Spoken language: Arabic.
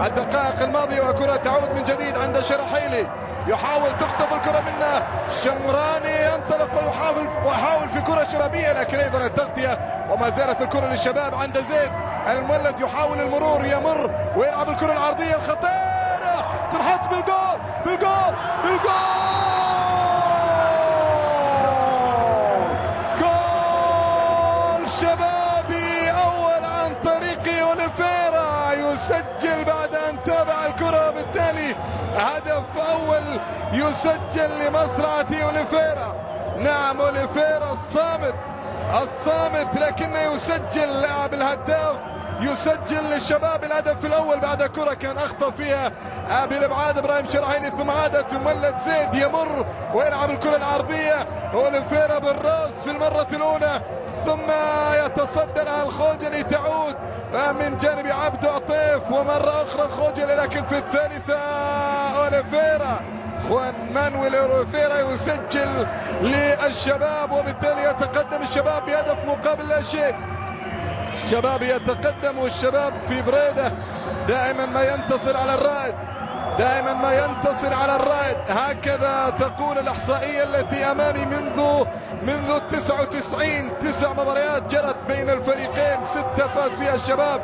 الدقائق الماضية، وكرة تعود من جديد عند شرحيلي، يحاول تخطف الكرة منه شمراني، ينطلق ويحاول في كرة شبابية، لكن ايضا التغطية، وما زالت الكرة للشباب عند زيد المولد، يحاول المرور، يمر ويلعب الكرة العرضية الخطيرة، تنحط بالجول بالجول بالجول، جول شبابي اول عن طريق اوليفيرا، يسجل بعد ان تابع الكرة، بالتالي هدف اول يسجل لمصرعة اوليفيرا. نعم اوليفيرا الصامت لكنه يسجل، لاعب الهداف يسجل للشباب الهدف الاول بعد كرة كان اخطا فيها بالابعاد ابراهيم شرحيلي، ثم عادت مولد زيد، يمر ويلعب الكرة العرضية، اوليفيرا بالراس في المرة الاولى، ثم يتصدى لها الخوجلي، تعود من جانب عبد عطيف، ومرة اخرى الخوجلي، لكن في الثالثة اوليفيرا، خوان مانويل اوليفيرا يسجل للشباب، وبالتالي يتقدم الشباب بهدف مقابل لا شيء. الشباب يتقدم، والشباب في بريدة دائما ما ينتصر على الرائد، دائما ما ينتصر على الرائد، هكذا تقول الإحصائية التي أمامي منذ 99 9 مباريات جرت بين الفريقين، 6 فاز فيها الشباب.